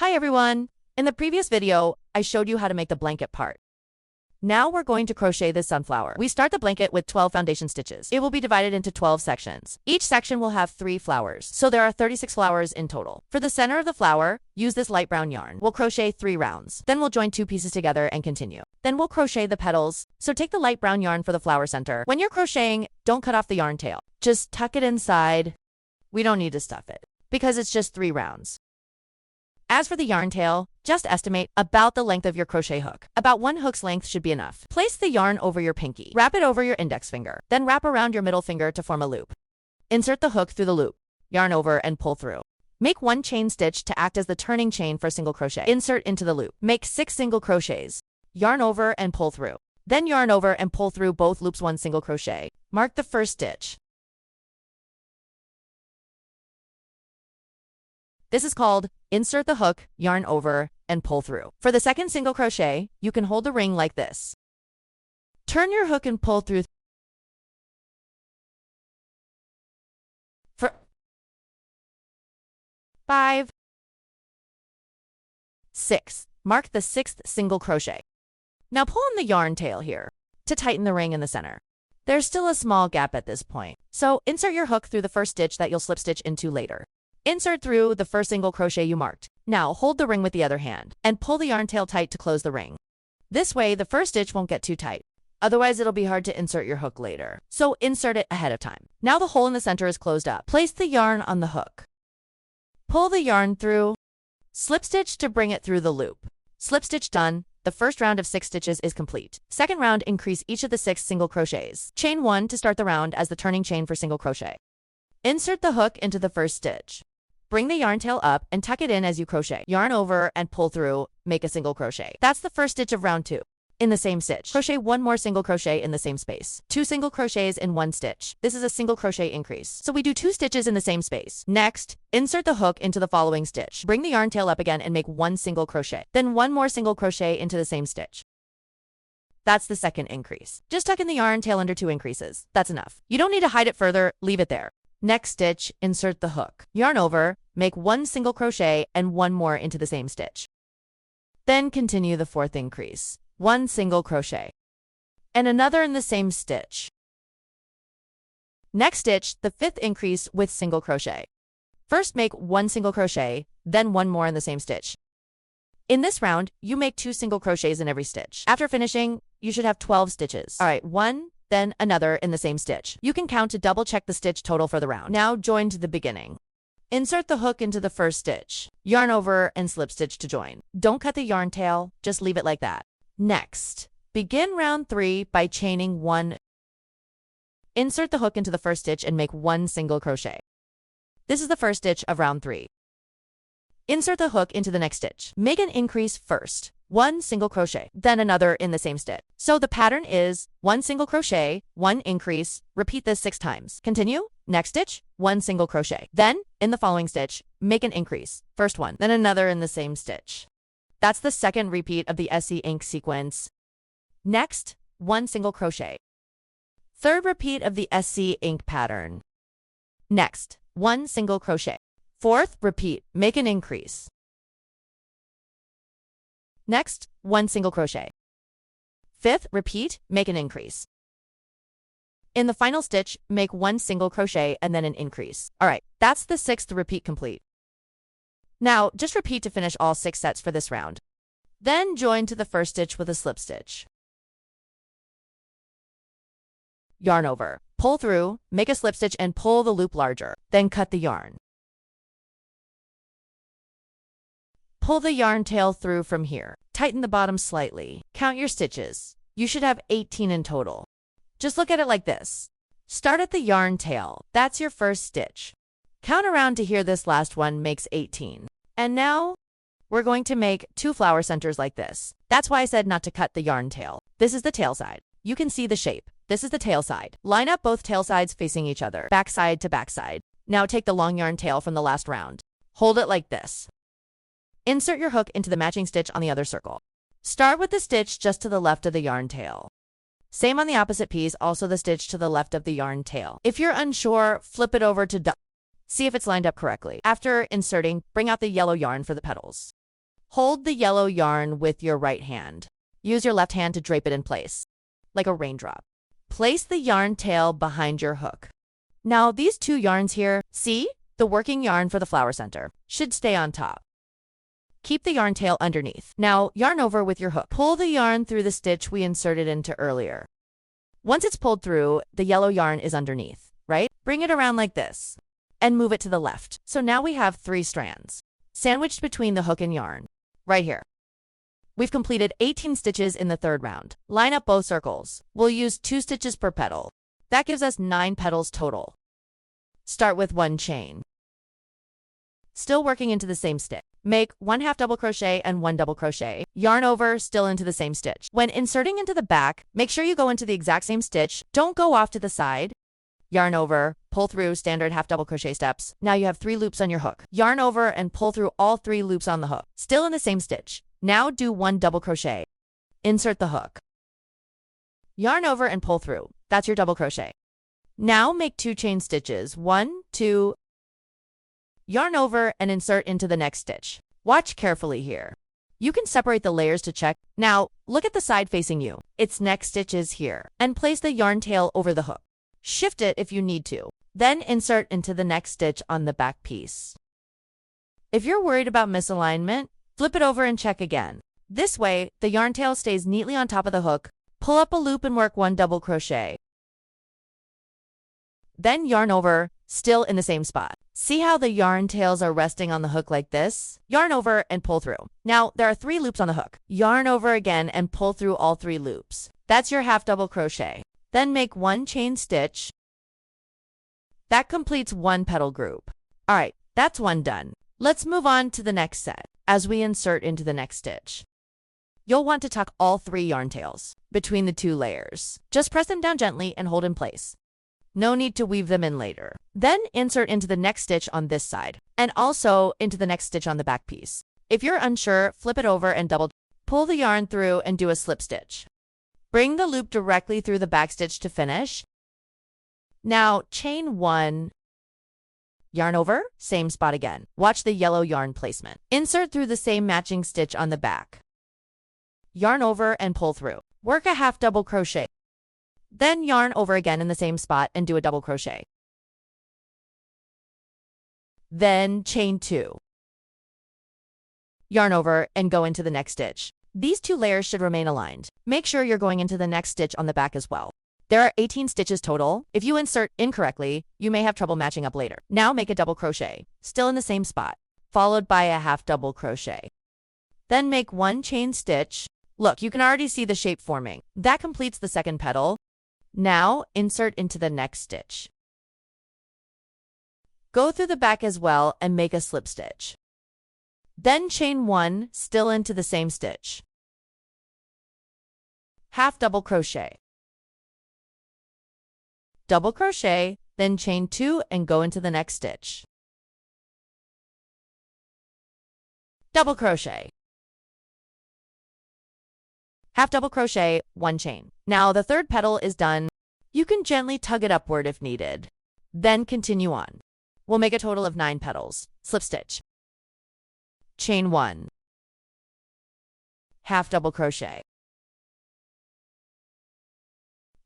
Hi everyone! In the previous video, I showed you how to make the blanket part. Now we're going to crochet this sunflower. We start the blanket with 12 foundation stitches. It will be divided into 12 sections. Each section will have 3 flowers, so there are 36 flowers in total. For the center of the flower, use this light brown yarn. We'll crochet 3 rounds. Then we'll join 2 pieces together and continue. Then we'll crochet the petals. So take the light brown yarn for the flower center. When you're crocheting, don't cut off the yarn tail. Just tuck it inside. We don't need to stuff it, because it's just 3 rounds. As for the yarn tail, just estimate about the length of your crochet hook. About 1 hook's length should be enough. Place the yarn over your pinky. Wrap it over your index finger. Then wrap around your middle finger to form a loop. Insert the hook through the loop. Yarn over and pull through. Make 1 chain stitch to act as the turning chain for single crochet. Insert into the loop. Make 6 single crochets. Yarn over and pull through. Then yarn over and pull through both loops 1 single crochet. Mark the first stitch. This is called insert the hook, yarn over, and pull through. For the second single crochet, you can hold the ring like this. Turn your hook and pull through. For 5, 6. Mark the 6th single crochet. Now pull on the yarn tail here to tighten the ring in the center. There's still a small gap at this point, so insert your hook through the first stitch that you'll slip stitch into later. Insert through the first single crochet you marked. Now hold the ring with the other hand and pull the yarn tail tight to close the ring. This way, the first stitch won't get too tight. Otherwise, it'll be hard to insert your hook later. So insert it ahead of time. Now the hole in the center is closed up. Place the yarn on the hook. Pull the yarn through. Slip stitch to bring it through the loop. Slip stitch done. The first round of 6 stitches is complete. Second round, increase each of the 6 single crochets. Chain 1 to start the round as the turning chain for single crochet. Insert the hook into the first stitch. Bring the yarn tail up and tuck it in as you crochet. Yarn over and pull through, make a single crochet. That's the first stitch of round 2. In the same stitch, crochet 1 more single crochet in the same space. 2 single crochets in 1 stitch. This is a single crochet increase, so we do 2 stitches in the same space. Next, insert the hook into the following stitch. Bring the yarn tail up again and make 1 single crochet. Then 1 more single crochet into the same stitch. That's the second increase. Just tuck in the yarn tail under 2 increases. That's enough. You don't need to hide it further, leave it there. Next stitch, insert the hook. Yarn over, make 1 single crochet and 1 more into the same stitch. Then continue the 4th increase. 1 single crochet. And another in the same stitch. Next stitch, the 5th increase with single crochet. First make 1 single crochet, then 1 more in the same stitch. In this round, you make 2 single crochets in every stitch. After finishing, you should have 12 stitches. Alright, 1, then another in the same stitch. You can count to double check the stitch total for the round. Now join to the beginning. Insert the hook into the first stitch. Yarn over and slip stitch to join. Don't cut the yarn tail, just leave it like that. Next, begin round 3 by chaining 1. Insert the hook into the first stitch and make 1 single crochet. This is the first stitch of round 3. Insert the hook into the next stitch. Make an increase first. 1 single crochet, then another in the same stitch. So the pattern is 1 single crochet, 1 increase, repeat this 6 times. Continue, next stitch, 1 single crochet. Then, in the following stitch, make an increase. First one, then another in the same stitch. That's the second repeat of the ENG sequence. Next, 1 single crochet. Third repeat of the ENG pattern. Next, 1 single crochet. Fourth repeat, make an increase. Next, 1 single crochet. Fifth repeat, make an increase. In the final stitch, make 1 single crochet and then an increase. Alright, that's the 6th repeat complete. Now, just repeat to finish all 6 sets for this round. Then join to the first stitch with a slip stitch. Yarn over, pull through, make a slip stitch and pull the loop larger. Then cut the yarn. Pull the yarn tail through from here. Tighten the bottom slightly. Count your stitches. You should have 18 in total. Just look at it like this. Start at the yarn tail. That's your first stitch. Count around to hear this last one makes 18. And now, we're going to make 2 flower centers like this. That's why I said not to cut the yarn tail. This is the tail side. You can see the shape. This is the tail side. Line up both tail sides facing each other, back side to back side. Now take the long yarn tail from the last round. Hold it like this. Insert your hook into the matching stitch on the other circle. Start with the stitch just to the left of the yarn tail. Same on the opposite piece, also the stitch to the left of the yarn tail. If you're unsure, flip it over to see if it's lined up correctly. After inserting, bring out the yellow yarn for the petals. Hold the yellow yarn with your right hand. Use your left hand to drape it in place, like a raindrop. Place the yarn tail behind your hook. Now these two yarns here, see? The working yarn for the flower center should stay on top. Keep the yarn tail underneath. Now yarn over with your hook. Pull the yarn through the stitch we inserted into earlier. Once it's pulled through, the yellow yarn is underneath, right? Bring it around like this and move it to the left. So now we have 3 strands sandwiched between the hook and yarn, right here. We've completed 18 stitches in the 3rd round. Line up both circles. We'll use 2 stitches per petal. That gives us 9 petals total. Start with 1 chain. Still working into the same stitch. Make 1 half double crochet and 1 double crochet. Yarn over, still into the same stitch. When inserting into the back, make sure you go into the exact same stitch. Don't go off to the side. Yarn over, pull through standard half double crochet steps. Now you have 3 loops on your hook. Yarn over and pull through all 3 loops on the hook. Still in the same stitch. Now do 1 double crochet. Insert the hook. Yarn over and pull through. That's your double crochet. Now make 2 chain stitches. 1, 2. Yarn over and insert into the next stitch. Watch carefully here. You can separate the layers to check. Now, look at the side facing you. Its next stitch is here. And place the yarn tail over the hook. Shift it if you need to. Then insert into the next stitch on the back piece. If you're worried about misalignment, flip it over and check again. This way, the yarn tail stays neatly on top of the hook. Pull up a loop and work 1 double crochet. Then yarn over, still in the same spot. See how the yarn tails are resting on the hook like this? Yarn over and pull through. Now, there are 3 loops on the hook. Yarn over again and pull through all 3 loops. That's your half double crochet. Then make 1 chain stitch. That completes 1 petal group. All right, that's 1 done. Let's move on to the next set. As we insert into the next stitch, you'll want to tuck all 3 yarn tails between the 2 layers. Just press them down gently and hold in place. No need to weave them in later. Then insert into the next stitch on this side, and also into the next stitch on the back piece. If you're unsure, flip it over and double pull the yarn through and do a slip stitch. Bring the loop directly through the back stitch to finish. Now chain 1, yarn over, same spot again. Watch the yellow yarn placement. Insert through the same matching stitch on the back. Yarn over and pull through. Work a half double crochet. Then yarn over again in the same spot and do a double crochet. Then chain 2. Yarn over and go into the next stitch. These 2 layers should remain aligned. Make sure you're going into the next stitch on the back as well. There are 18 stitches total. If you insert incorrectly, you may have trouble matching up later. Now make a double crochet, still in the same spot, followed by a half double crochet. Then make 1 chain stitch. Look, you can already see the shape forming. That completes the 2nd petal. Now, insert into the next stitch. Go through the back as well and make a slip stitch. Then chain 1, still into the same stitch. Half double crochet. Double crochet, then chain 2 and go into the next stitch. Double crochet. Half double crochet, 1 chain. Now the 3rd petal is done. You can gently tug it upward if needed. Then continue on. We'll make a total of 9 petals. Slip stitch. Chain 1. Half double crochet.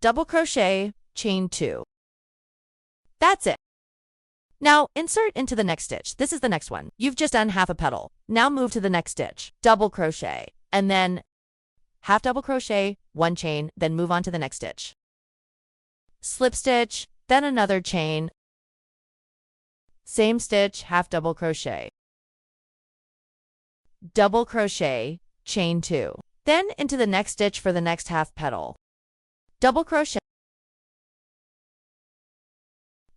Double crochet, chain 2. That's it. Now insert into the next stitch. This is the next one. You've just done half a petal. Now move to the next stitch. Double crochet. And then half double crochet, 1 chain, then move on to the next stitch. Slip stitch, then another chain. Same stitch, half double crochet. Double crochet, chain 2. Then into the next stitch for the next half petal. Double crochet.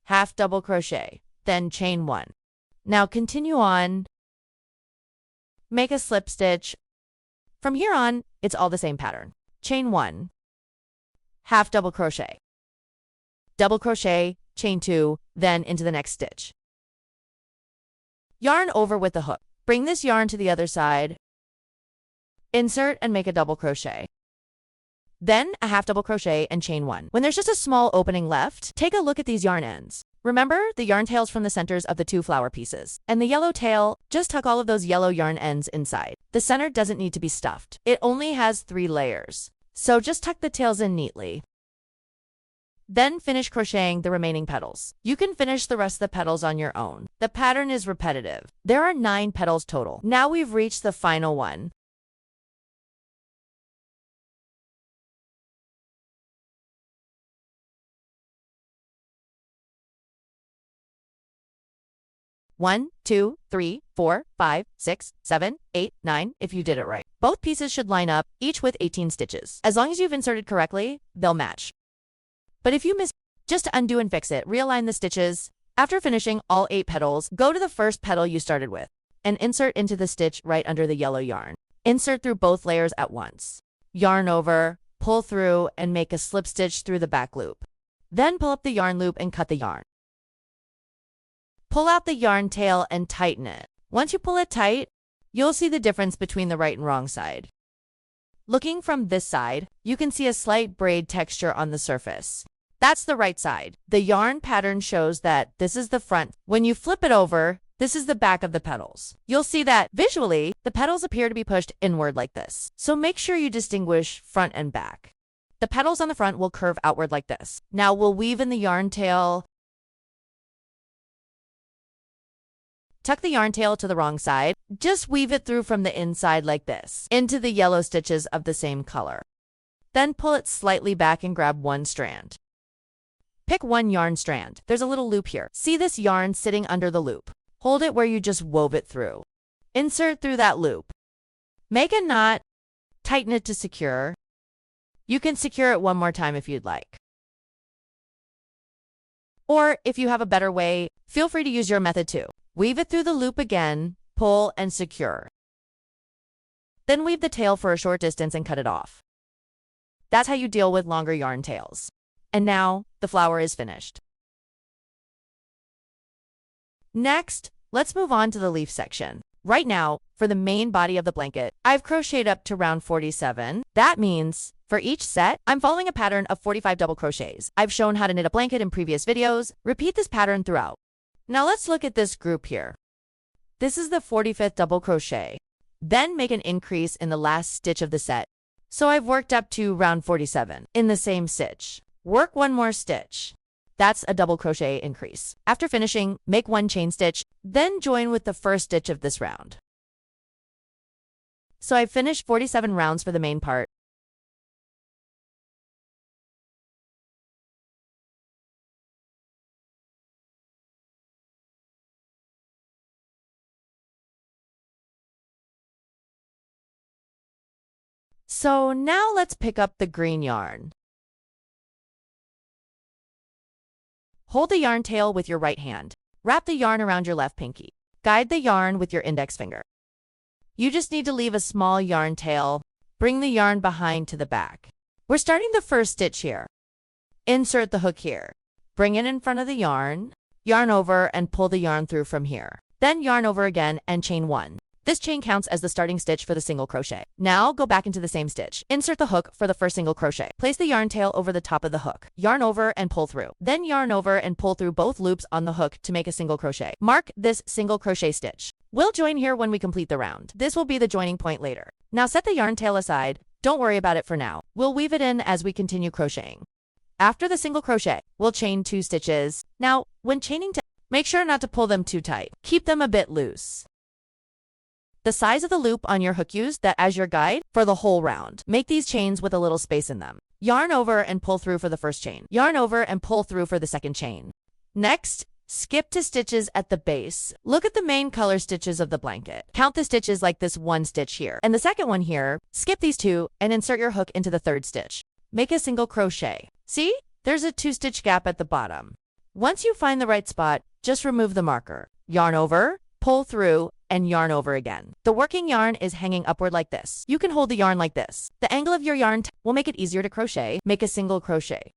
Half double crochet, then chain 1. Now continue on. Make a slip stitch. From here on, it's all the same pattern. Chain 1, half double crochet, double crochet, chain 2, then into the next stitch. Yarn over with the hook. Bring this yarn to the other side. Insert and make a double crochet. Then a half double crochet and chain 1. When there's just a small opening left, take a look at these yarn ends. Remember the yarn tails from the centers of the two flower pieces. And the yellow tail, just tuck all of those yellow yarn ends inside. The center doesn't need to be stuffed. It only has 3 layers. So just tuck the tails in neatly. Then finish crocheting the remaining petals. You can finish the rest of the petals on your own. The pattern is repetitive. There are 9 petals total. Now we've reached the final one. One, 2, 3, 4, 5, 6, 7, 8, 9, if you did it right. Both pieces should line up, each with 18 stitches. As long as you've inserted correctly, they'll match. But if you miss, just to undo and fix it, realign the stitches. After finishing all 8 petals, go to the first petal you started with and insert into the stitch right under the yellow yarn. Insert through both layers at once. Yarn over, pull through, and make a slip stitch through the back loop. Then pull up the yarn loop and cut the yarn. Pull out the yarn tail and tighten it. Once you pull it tight, you'll see the difference between the right and wrong side. Looking from this side, you can see a slight braid texture on the surface. That's the right side. The yarn pattern shows that this is the front. When you flip it over, this is the back of the petals. You'll see that visually, the petals appear to be pushed inward like this. So make sure you distinguish front and back. The petals on the front will curve outward like this. Now we'll weave in the yarn tail. Tuck the yarn tail to the wrong side. Just weave it through from the inside like this, into the yellow stitches of the same color. Then pull it slightly back and grab one strand. Pick one yarn strand. There's a little loop here. See this yarn sitting under the loop? Hold it where you just wove it through. Insert through that loop. Make a knot. Tighten it to secure. You can secure it one more time if you'd like. Or if you have a better way, feel free to use your method too. Weave it through the loop again, pull and secure. Then weave the tail for a short distance and cut it off. That's how you deal with longer yarn tails. And now, the flower is finished. Next, let's move on to the leaf section. Right now, for the main body of the blanket, I've crocheted up to round 47. That means, for each set, I'm following a pattern of 45 double crochets. I've shown how to knit a blanket in previous videos. Repeat this pattern throughout. Now let's look at this group here. This is the 45th double crochet. Then make an increase in the last stitch of the set. So I've worked up to round 47 in the same stitch. Work one more stitch. That's a double crochet increase. After finishing, make one chain stitch, then join with the first stitch of this round. So I've finished 47 rounds for the main part. So now let's pick up the green yarn. Hold the yarn tail with your right hand. Wrap the yarn around your left pinky. Guide the yarn with your index finger. You just need to leave a small yarn tail. Bring the yarn behind to the back. We're starting the first stitch here. Insert the hook here. Bring it in front of the yarn. Yarn over and pull the yarn through from here. Then yarn over again and chain 1. This chain counts as the starting stitch for the single crochet. Now go back into the same stitch. Insert the hook for the first single crochet. Place the yarn tail over the top of the hook. Yarn over and pull through. Then yarn over and pull through both loops on the hook to make a single crochet. Mark this single crochet stitch. We'll join here when we complete the round. This will be the joining point later. Now set the yarn tail aside. Don't worry about it for now. We'll weave it in as we continue crocheting. After the single crochet, we'll chain 2 stitches. Now, when chaining, make sure not to pull them too tight. Keep them a bit loose. The size of the loop on your hook, use that as your guide for the whole round. Make these chains with a little space in them. Yarn over and pull through for the first chain. Yarn over and pull through for the second chain. Next, skip to stitches at the base. Look at the main color stitches of the blanket. Count the stitches like this one stitch here. And the second one here, skip these 2 and insert your hook into the third stitch. Make a single crochet. See? There's a 2-stitch gap at the bottom. Once you find the right spot, just remove the marker. Yarn over, pull through, and yarn over again. The working yarn is hanging upward like this. You can hold the yarn like this. The angle of your yarn will make it easier to crochet. Make a single crochet.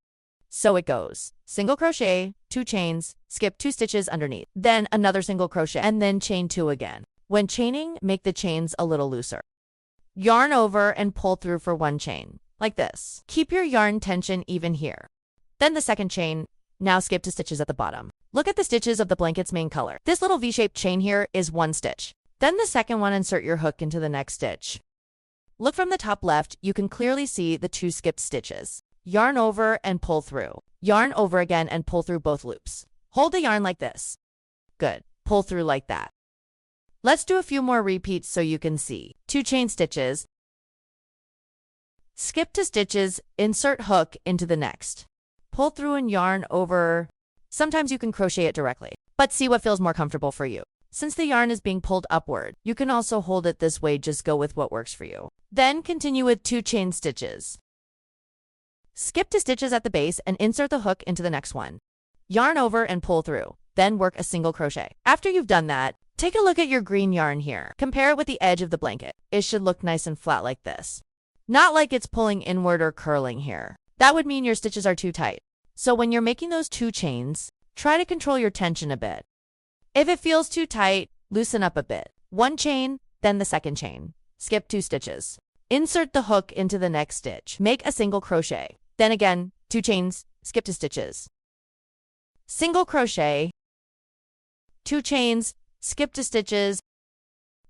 So it goes. Single crochet, 2 chains, skip 2 stitches underneath. Then another single crochet, and then chain 2 again. When chaining, make the chains a little looser. Yarn over and pull through for 1 chain, like this. Keep your yarn tension even here. Then the second chain. Now skip to stitches at the bottom. Look at the stitches of the blanket's main color. This little V-shaped chain here is 1 stitch. Then the second one, insert your hook into the next stitch. Look from the top left, you can clearly see the 2 skipped stitches. Yarn over and pull through. Yarn over again and pull through both loops. Hold the yarn like this. Good. Pull through like that. Let's do a few more repeats so you can see. 2 chain stitches. Skip 2 stitches, insert hook into the next. Pull through and yarn over. Sometimes you can crochet it directly, but see what feels more comfortable for you. Since the yarn is being pulled upward, you can also hold it this way, just go with what works for you. Then continue with 2 chain stitches. Skip 2 stitches at the base and insert the hook into the next one. Yarn over and pull through, then work a single crochet. After you've done that, take a look at your green yarn here. Compare it with the edge of the blanket. It should look nice and flat like this. Not like it's pulling inward or curling here. That would mean your stitches are too tight. So when you're making those 2 chains, try to control your tension a bit. If it feels too tight, loosen up a bit. 1 chain, then the second chain. Skip 2 stitches. Insert the hook into the next stitch. Make a single crochet. Then again, 2 chains, skip 2 stitches. Single crochet. 2 chains, skip 2 stitches.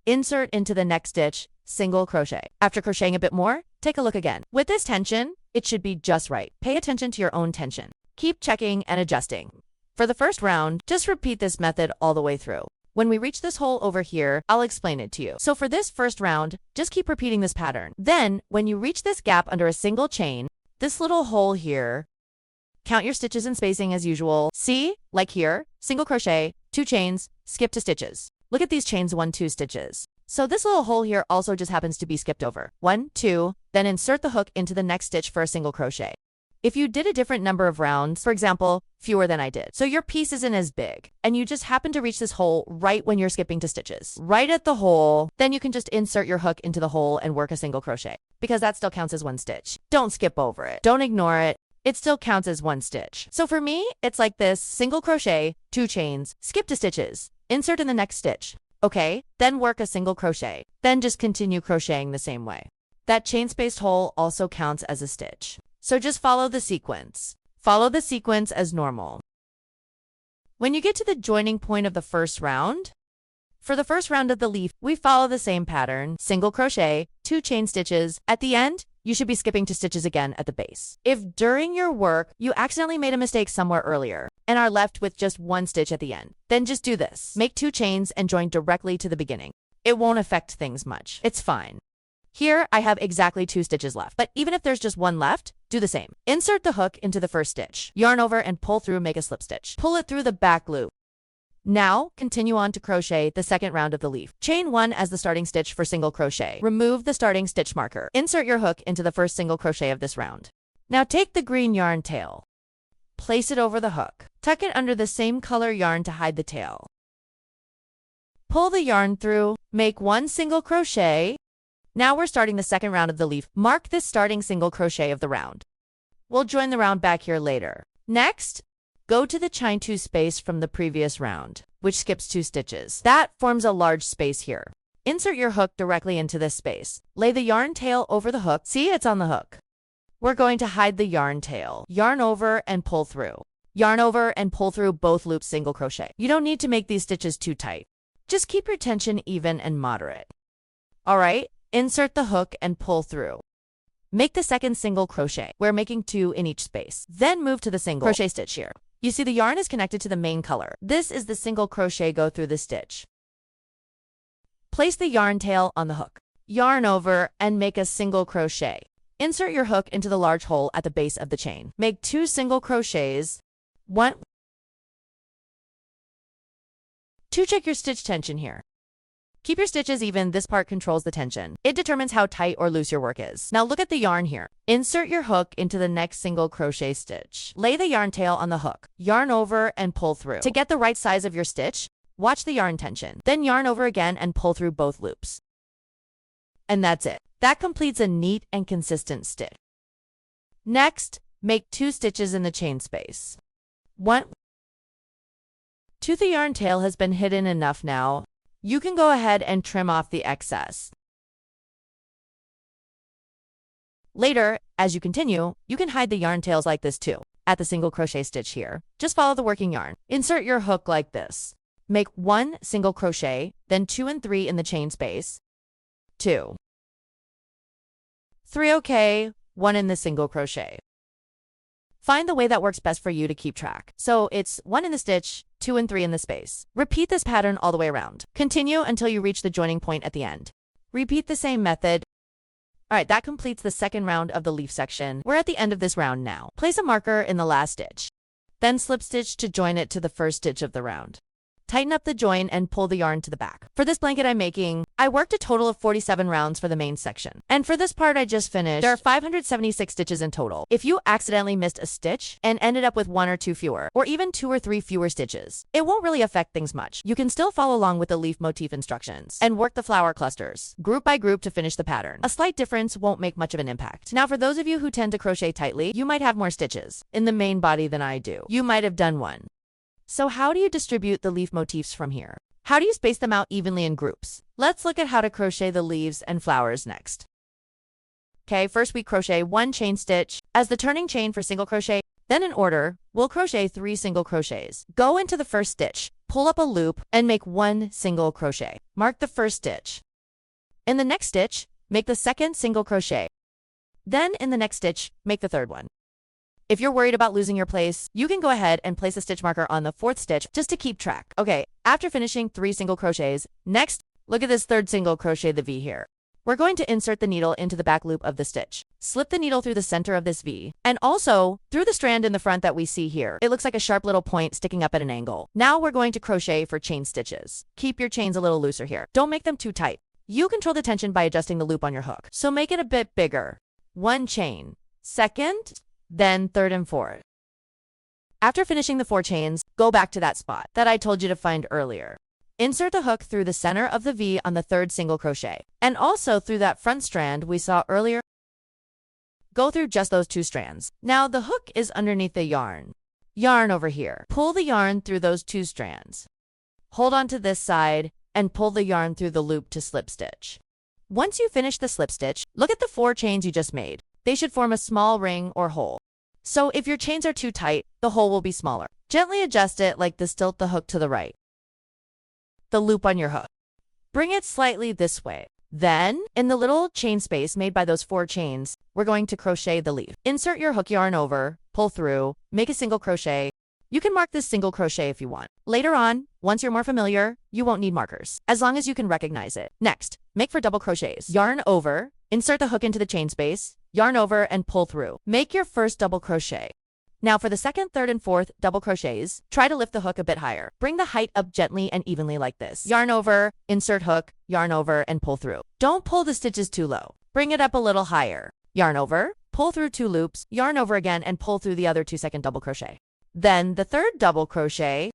Insert into the next stitch, single crochet. After crocheting a bit more, take a look again. With this tension, it should be just right. Pay attention to your own tension. Keep checking and adjusting. For the first round, just repeat this method all the way through. When we reach this hole over here, I'll explain it to you. So for this first round, just keep repeating this pattern. Then, when you reach this gap under a single chain, this little hole here, count your stitches and spacing as usual. See? Like here, single crochet, 2 chains, skip 2 stitches. Look at these chains, 1, 2 stitches. So this little hole here also just happens to be skipped over. 1, 2, then insert the hook into the next stitch for a single crochet. If you did a different number of rounds, for example, fewer than I did, so your piece isn't as big, and you just happen to reach this hole right when you're skipping 2 stitches, right at the hole, then you can just insert your hook into the hole and work a single crochet, because that still counts as 1 stitch. Don't skip over it. Don't ignore it. It still counts as 1 stitch. So for me, it's like this: single crochet, 2 chains, skip 2 stitches, insert in the next stitch. Okay, then work a single crochet. Then just continue crocheting the same way. That chain-spaced hole also counts as a stitch. So just follow the sequence. Follow the sequence as normal. When you get to the joining point of the first round, for the first round of the leaf, we follow the same pattern: single crochet, 2 chain stitches. At the end, you should be skipping 2 stitches again at the base. If during your work, you accidentally made a mistake somewhere earlier and are left with just 1 stitch at the end, then just do this. Make 2 chains and join directly to the beginning. It won't affect things much. It's fine. Here, I have exactly 2 stitches left, but even if there's just 1 left, do the same. Insert the hook into the first stitch. Yarn over and pull through, make a slip stitch. Pull it through the back loop. Now, continue on to crochet the second round of the leaf. Chain 1 as the starting stitch for single crochet. Remove the starting stitch marker. Insert your hook into the first single crochet of this round. Now take the green yarn tail. Place it over the hook. Tuck it under the same color yarn to hide the tail. Pull the yarn through. Make 1 single crochet. Now we're starting the second round of the leaf. Mark this starting single crochet of the round. We'll join the round back here later. Next, go to the chain 2 space from the previous round, which skips 2 stitches. That forms a large space here. Insert your hook directly into this space. Lay the yarn tail over the hook. See, it's on the hook. We're going to hide the yarn tail. Yarn over and pull through. Yarn over and pull through both loops single crochet. You don't need to make these stitches too tight. Just keep your tension even and moderate. All right, insert the hook and pull through. Make the second single crochet. We're making 2 in each space. Then move to the single crochet stitch here. You see the yarn is connected to the main color. This is the single crochet. Go through the stitch. Place the yarn tail on the hook. Yarn over and make a single crochet. Insert your hook into the large hole at the base of the chain. Make 2 single crochets. 1, 2. Check your stitch tension here. Keep your stitches even. This part controls the tension. It determines how tight or loose your work is. Now look at the yarn here. Insert your hook into the next single crochet stitch. Lay the yarn tail on the hook. Yarn over and pull through. To get the right size of your stitch, watch the yarn tension. Then yarn over again and pull through both loops. And that's it. That completes a neat and consistent stitch. Next, make 2 stitches in the chain space. 1, 2. The yarn tail has been hidden enough now. You can go ahead and trim off the excess. Later, as you continue, you can hide the yarn tails like this too. at the single crochet stitch here. Just follow the working yarn. Insert your hook like this. Make 1 single crochet, then 2 and 3 in the chain space. 2, 3, okay, 1 in the single crochet. Find the way that works best for you to keep track. So it's 1 in the stitch, 2 and 3 in the space. Repeat this pattern all the way around. Continue until you reach the joining point at the end. Repeat the same method. Alright, that completes the second round of the leaf section. We're at the end of this round now. Place a marker in the last stitch. Then slip stitch to join it to the first stitch of the round. Tighten up the join and pull the yarn to the back. For this blanket I'm making, I worked a total of 47 rounds for the main section. And for this part I just finished, there are 576 stitches in total. If you accidentally missed a stitch and ended up with 1 or 2 fewer, or even 2 or 3 fewer stitches, it won't really affect things much. You can still follow along with the leaf motif instructions and work the flower clusters, group by group to finish the pattern. A slight difference won't make much of an impact. Now for those of you who tend to crochet tightly, you might have more stitches in the main body than I do. You might have done 1. So how do you distribute the leaf motifs from here? How do you space them out evenly in groups? Let's look at how to crochet the leaves and flowers next. Okay, first we crochet 1 chain stitch as the turning chain for single crochet. Then in order, we'll crochet 3 single crochets. Go into the first stitch, pull up a loop, and make 1 single crochet. Mark the first stitch. In the next stitch, make the second single crochet. Then in the next stitch, make the third one. If you're worried about losing your place, you can go ahead and place a stitch marker on the 4th stitch just to keep track. Okay, after finishing 3 single crochets, next, look at this 3rd single crochet, the V here. We're going to insert the needle into the back loop of the stitch. Slip the needle through the center of this V, and also through the strand in the front that we see here. It looks like a sharp little point sticking up at an angle. Now we're going to crochet for chain stitches. Keep your chains a little looser here. Don't make them too tight. You control the tension by adjusting the loop on your hook, so make it a bit bigger. 1 chain, 2nd, then 3rd and 4th. After finishing the 4 chains, go back to that spot that I told you to find earlier. Insert the hook through the center of the V on the 3rd single crochet, and also through that front strand we saw earlier. Go through just those 2 strands. Now the hook is underneath the yarn. Yarn over here. Pull the yarn through those 2 strands. Hold on to this side and pull the yarn through the loop to slip stitch. Once you finish the slip stitch, look at the 4 chains you just made. They should form a small ring or hole. So if your chains are too tight, the hole will be smaller. Gently adjust it like this, tilt the hook to the right. The loop on your hook. Bring it slightly this way. Then, in the little chain space made by those 4 chains, we're going to crochet the leaf. Insert your hook yarn over, pull through, make a single crochet. You can mark this single crochet if you want. Later on, once you're more familiar, you won't need markers, as long as you can recognize it. Next, make for double crochets. Yarn over, insert the hook into the chain space, yarn over and pull through. Make your first double crochet. Now for the 2nd, 3rd, and 4th double crochets, try to lift the hook a bit higher. Bring the height up gently and evenly like this. Yarn over, insert hook, yarn over, and pull through. Don't pull the stitches too low. Bring it up a little higher. Yarn over, pull through 2 loops, yarn over again, and pull through the other 2 second double crochet. Then the 3rd double crochet.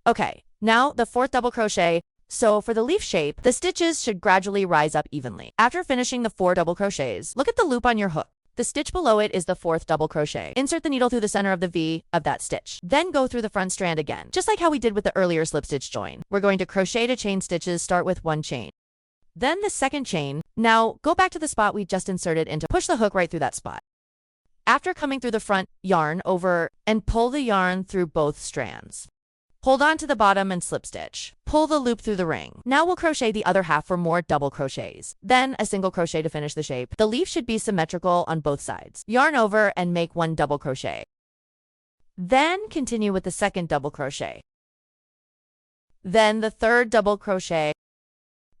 Okay, now the 4th double crochet. So for the leaf shape, the stitches should gradually rise up evenly. After finishing the 4 double crochets, look at the loop on your hook. The stitch below it is the 4th double crochet. Insert the needle through the center of the V of that stitch. Then go through the front strand again, just like how we did with the earlier slip stitch join. We're going to crochet to chain stitches, start with 1 chain. Then the 2nd chain. Now go back to the spot we just inserted into. Push the hook right through that spot. After coming through the front, yarn over and pull the yarn through both strands. Hold on to the bottom and slip stitch. Pull the loop through the ring. Now we'll crochet the other half for more double crochets. Then a single crochet to finish the shape. The leaf should be symmetrical on both sides. Yarn over and make 1 double crochet. Then continue with the 2nd double crochet. Then the 3rd double crochet.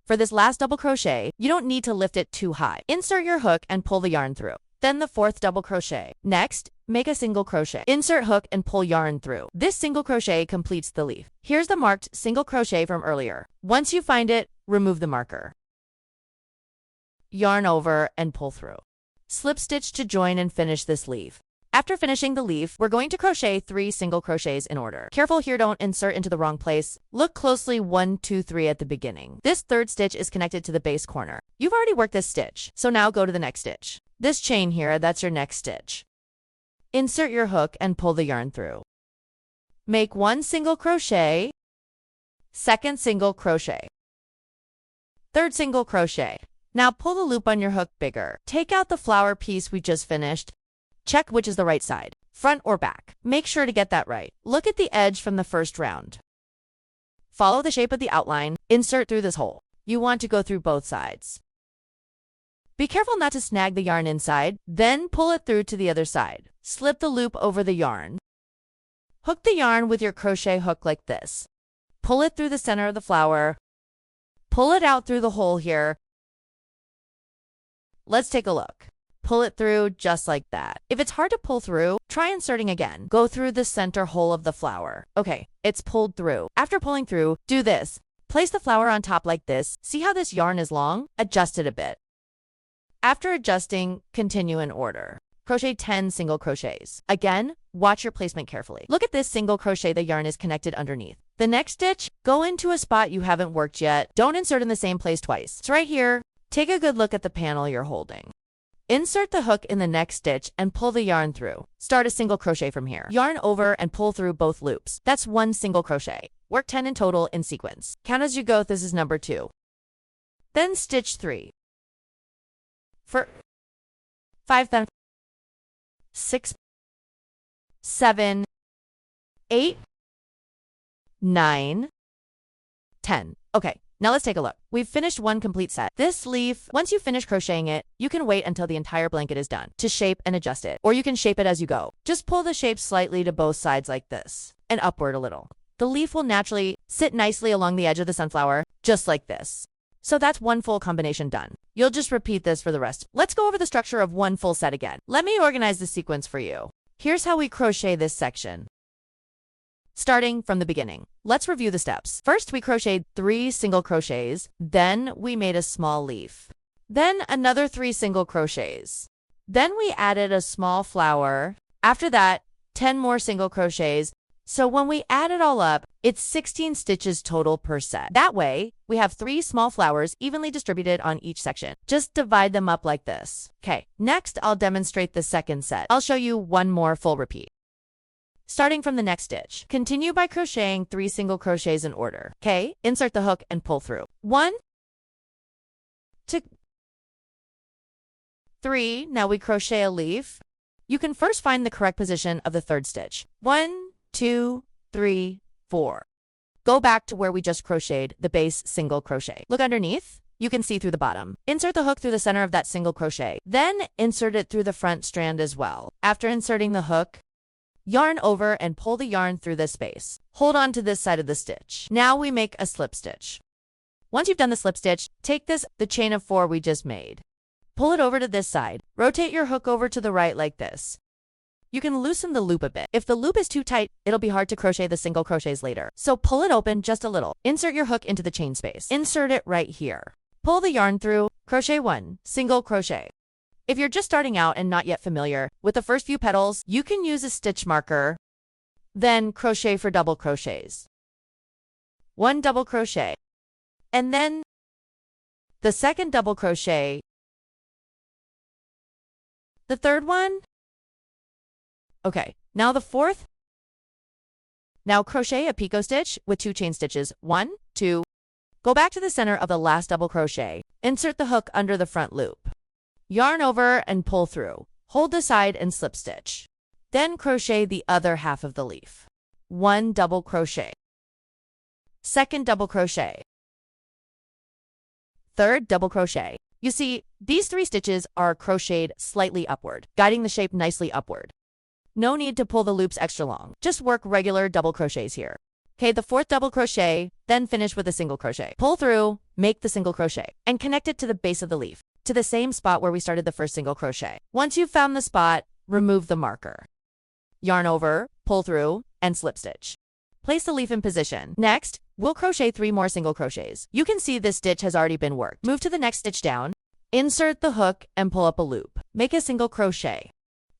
For this last double crochet, you don't need to lift it too high. Insert your hook and pull the yarn through. Then the 4th double crochet. Next, make a single crochet. Insert hook and pull yarn through. This single crochet completes the leaf. Here's the marked single crochet from earlier. Once you find it, remove the marker. Yarn over and pull through. Slip stitch to join and finish this leaf. After finishing the leaf, we're going to crochet 3 single crochets in order. Careful here, don't insert into the wrong place. Look closely 1, 2, 3 at the beginning. This 3rd stitch is connected to the base corner. You've already worked this stitch, so now go to the next stitch. This chain here, that's your next stitch. Insert your hook and pull the yarn through. Make 1 single crochet, 2nd single crochet, 3rd single crochet. Now pull the loop on your hook bigger. Take out the flower piece we just finished. Check which is the right side, front or back. Make sure to get that right. Look at the edge from the first round. Follow the shape of the outline, insert through this hole. You want to go through both sides. Be careful not to snag the yarn inside, then pull it through to the other side. Slip the loop over the yarn. Hook the yarn with your crochet hook like this. Pull it through the center of the flower. Pull it out through the hole here. Let's take a look. Pull it through just like that. If it's hard to pull through, try inserting again. Go through the center hole of the flower. Okay, it's pulled through. After pulling through, do this. Place the flower on top like this. See how this yarn is long? Adjust it a bit. After adjusting, continue in order. Crochet 10 single crochets. Again, watch your placement carefully. Look at this single crochet the yarn is connected underneath. The next stitch, go into a spot you haven't worked yet. Don't insert in the same place twice. It's right here. Take a good look at the panel you're holding. Insert the hook in the next stitch and pull the yarn through. Start a single crochet from here. Yarn over and pull through both loops. That's 1 single crochet. Work 10 in total in sequence. Count as you go. This is number 2. Then stitch 3. For 5, then 6, 7, 8, 9, 10. Okay, now let's take a look. We've finished one complete set. This leaf, once you finish crocheting it, you can wait until the entire blanket is done to shape and adjust it, or you can shape it as you go. Just pull the shape slightly to both sides like this, and upward a little. The leaf will naturally sit nicely along the edge of the sunflower, just like this. So that's one full combination done. You'll just repeat this for the rest. Let's go over the structure of one full set again. Let me organize the sequence for you. Here's how we crochet this section. Starting from the beginning, let's review the steps. First, we crocheted 3 single crochets, then we made a small leaf. Then another 3 single crochets. Then we added a small flower. After that, 10 more single crochets. So when we add it all up, it's 16 stitches total per set. That way, we have 3 small flowers evenly distributed on each section. Just divide them up like this. Okay, next I'll demonstrate the second set. I'll show you one more full repeat. Starting from the next stitch, continue by crocheting 3 single crochets in order. Okay, insert the hook and pull through. 1, 2, 3. Now we crochet a leaf. You can first find the correct position of the third stitch. 1, 2, 3, 4. Go back to where we just crocheted the base single crochet. Look underneath. You can see through the bottom. Insert the hook through the center of that single crochet. Then insert it through the front strand as well. After inserting the hook, yarn over and pull the yarn through this space. Hold on to this side of the stitch. Now we make a slip stitch. Once you've done the slip stitch, take the chain of 4 we just made. Pull it over to this side. Rotate your hook over to the right like this. You can loosen the loop a bit. If the loop is too tight, it'll be hard to crochet the single crochets later. So pull it open just a little. Insert your hook into the chain space. Insert it right here. Pull the yarn through, crochet 1, single crochet. If you're just starting out and not yet familiar with the first few petals, you can use a stitch marker, then crochet for double crochets. 1 double crochet, and then the second double crochet, the third one. Okay, now the fourth. Now crochet a picot stitch with 2 chain stitches. 1, 2. Go back to the center of the last double crochet. Insert the hook under the front loop. Yarn over and pull through. Hold the side and slip stitch. Then crochet the other half of the leaf. 1 double crochet. Second double crochet. Third double crochet. You see, these 3 stitches are crocheted slightly upward, guiding the shape nicely upward. No need to pull the loops extra long. Just work regular double crochets here. Okay, the 4th double crochet, then finish with a single crochet. Pull through, make the single crochet, and connect it to the base of the leaf, to the same spot where we started the first single crochet. Once you've found the spot, remove the marker. Yarn over, pull through, and slip stitch. Place the leaf in position. Next, we'll crochet 3 more single crochets. You can see this stitch has already been worked. Move to the next stitch down, insert the hook, and pull up a loop. Make a single crochet.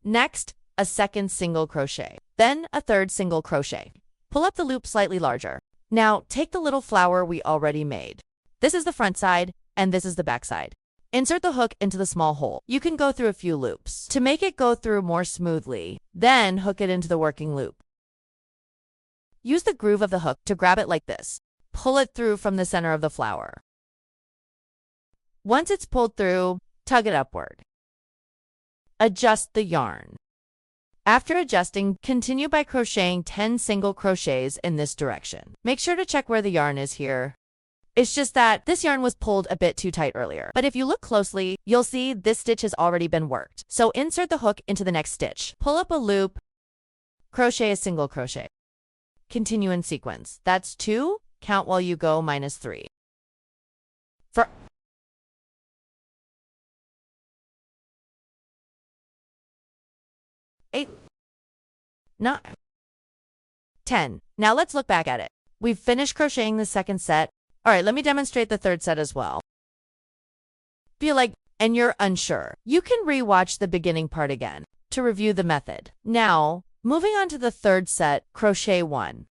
Next, a second single crochet. Then a third single crochet. Pull up the loop slightly larger. Now, take the little flower we already made. This is the front side, and this is the back side. Insert the hook into the small hole. You can go through a few loops to make it go through more smoothly. Then hook it into the working loop. Use the groove of the hook to grab it like this. Pull it through from the center of the flower. Once it's pulled through, tug it upward. Adjust the yarn. After adjusting, continue by crocheting 10 single crochets in this direction. Make sure to check where the yarn is here. It's just that this yarn was pulled a bit too tight earlier. But if you look closely, you'll see this stitch has already been worked. So insert the hook into the next stitch. Pull up a loop, crochet a single crochet. Continue in sequence. That's 2, count while you go -3. For 8, 9, 10. Now let's look back at it. We've finished crocheting the second set. All right, let me demonstrate the third set as well. Feel like, and you're unsure, you can rewatch the beginning part again to review the method. Now, moving on to the third set, crochet 1,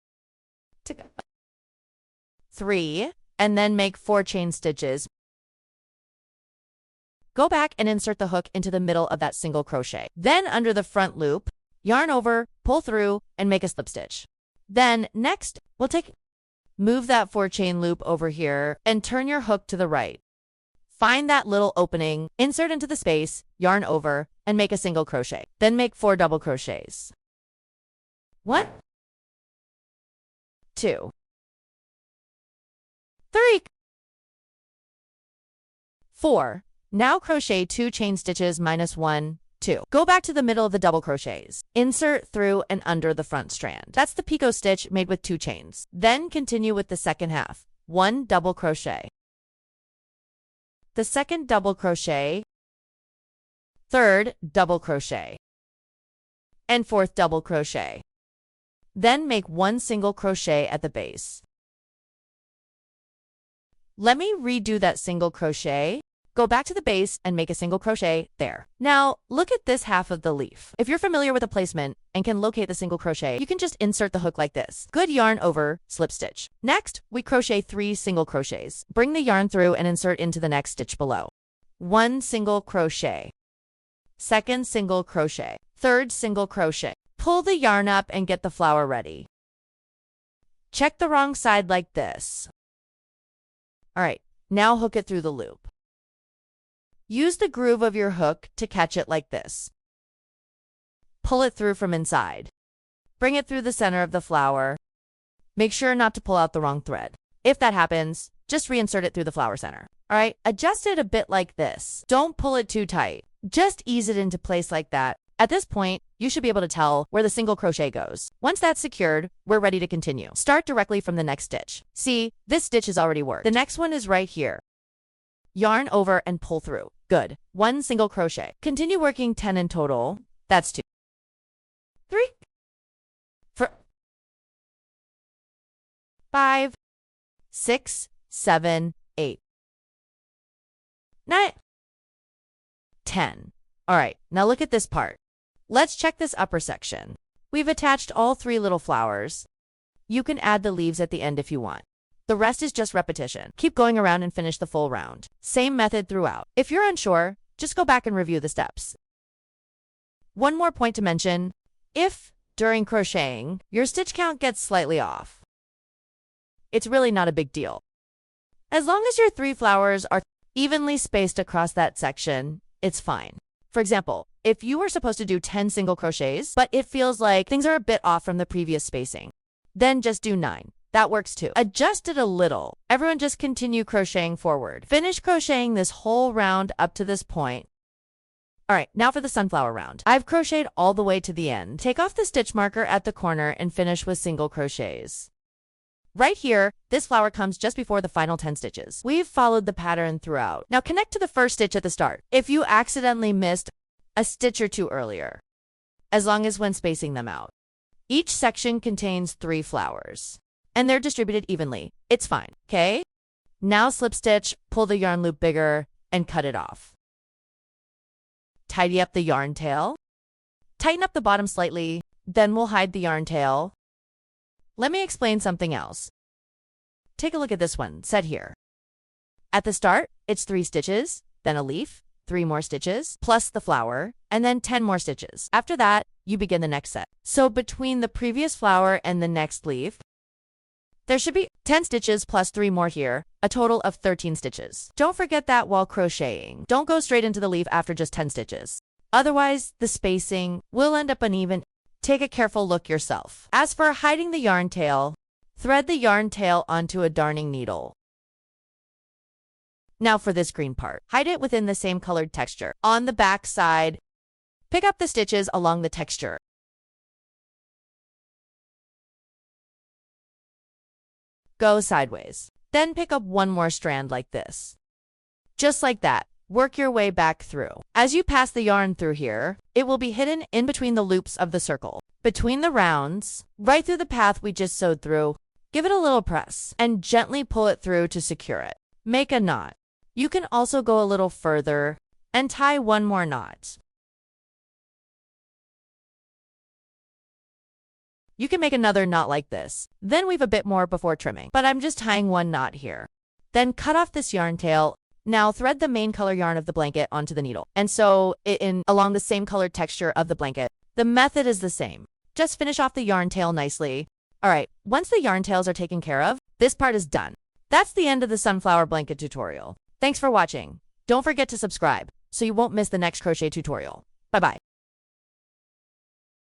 3, and then make 4 chain stitches. Go back and insert the hook into the middle of that single crochet. Then under the front loop, yarn over, pull through, and make a slip stitch. Then next, move that 4 chain loop over here and turn your hook to the right. Find that little opening, insert into the space, yarn over, and make a single crochet. Then make 4 double crochets. 1, 2, 3, 4. Now crochet 2 chain stitches -1, 2. Go back to the middle of the double crochets. Insert through and under the front strand. That's the picot stitch made with 2 chains. Then continue with the second half. 1 double crochet. The second double crochet. Third double crochet. And fourth double crochet. Then make 1 single crochet at the base. Let me redo that single crochet. Go back to the base and make a single crochet there. Now, look at this half of the leaf. If you're familiar with the placement and can locate the single crochet, you can just insert the hook like this. Good yarn over, slip stitch. Next, we crochet 3 single crochets. Bring the yarn through and insert into the next stitch below. 1 single crochet. Second single crochet. Third single crochet. Pull the yarn up and get the flower ready. Check the wrong side like this. All right, now hook it through the loop. Use the groove of your hook to catch it like this. Pull it through from inside. Bring it through the center of the flower. Make sure not to pull out the wrong thread. If that happens, just reinsert it through the flower center. All right, adjust it a bit like this. Don't pull it too tight. Just ease it into place like that. At this point, you should be able to tell where the single crochet goes. Once that's secured, we're ready to continue. Start directly from the next stitch. See, this stitch is already worked. The next one is right here. Yarn over and pull through. Good. 1 single crochet. Continue working 10 in total. That's 2, 3, 4, 5, 6, 7, 8, 9, 10. All right, now look at this part. Let's check this upper section. We've attached all 3 little flowers. You can add the leaves at the end if you want. The rest is just repetition. Keep going around and finish the full round. Same method throughout. If you're unsure, just go back and review the steps. One more point to mention. If, during crocheting, your stitch count gets slightly off, it's really not a big deal. As long as your 3 flowers are evenly spaced across that section, it's fine. For example, if you were supposed to do 10 single crochets, but it feels like things are a bit off from the previous spacing, then just do 9. That works too. Adjust it a little. Everyone just continue crocheting forward. Finish crocheting this whole round up to this point. All right, now for the sunflower round. I've crocheted all the way to the end. Take off the stitch marker at the corner and finish with single crochets. Right here, this flower comes just before the final 10 stitches. We've followed the pattern throughout. Now connect to the first stitch at the start. If you accidentally missed a stitch or 2 earlier, as long as when spacing them out. Each section contains 3 flowers. And they're distributed evenly. It's fine, okay? Now slip stitch, pull the yarn loop bigger, and cut it off. Tidy up the yarn tail. Tighten up the bottom slightly, then we'll hide the yarn tail. Let me explain something else. Take a look at this one, set here. At the start, it's 3 stitches, then a leaf, 3 more stitches, plus the flower, and then 10 more stitches. After that, you begin the next set. So between the previous flower and the next leaf, there should be 10 stitches plus 3 more here, a total of 13 stitches. Don't forget that while crocheting. Don't go straight into the leaf after just 10 stitches. Otherwise, the spacing will end up uneven. Take a careful look yourself. As for hiding the yarn tail, thread the yarn tail onto a darning needle. Now for this green part, hide it within the same colored texture. On the back side, pick up the stitches along the texture. Go sideways. Then pick up one more strand like this. Just like that, work your way back through. As you pass the yarn through here, it will be hidden in between the loops of the circle. Between the rounds, right through the path we just sewed through, give it a little press and gently pull it through to secure it. Make a knot. You can also go a little further and tie one more knot. You can make another knot like this, then weave a bit more before trimming, but I'm just tying one knot here. Then cut off this yarn tail. Now thread the main color yarn of the blanket onto the needle and sew it in along the same colored texture of the blanket. The method is the same. Just finish off the yarn tail nicely. Alright, once the yarn tails are taken care of, this part is done. That's the end of the sunflower blanket tutorial. Thanks for watching. Don't forget to subscribe so you won't miss the next crochet tutorial. Bye-bye.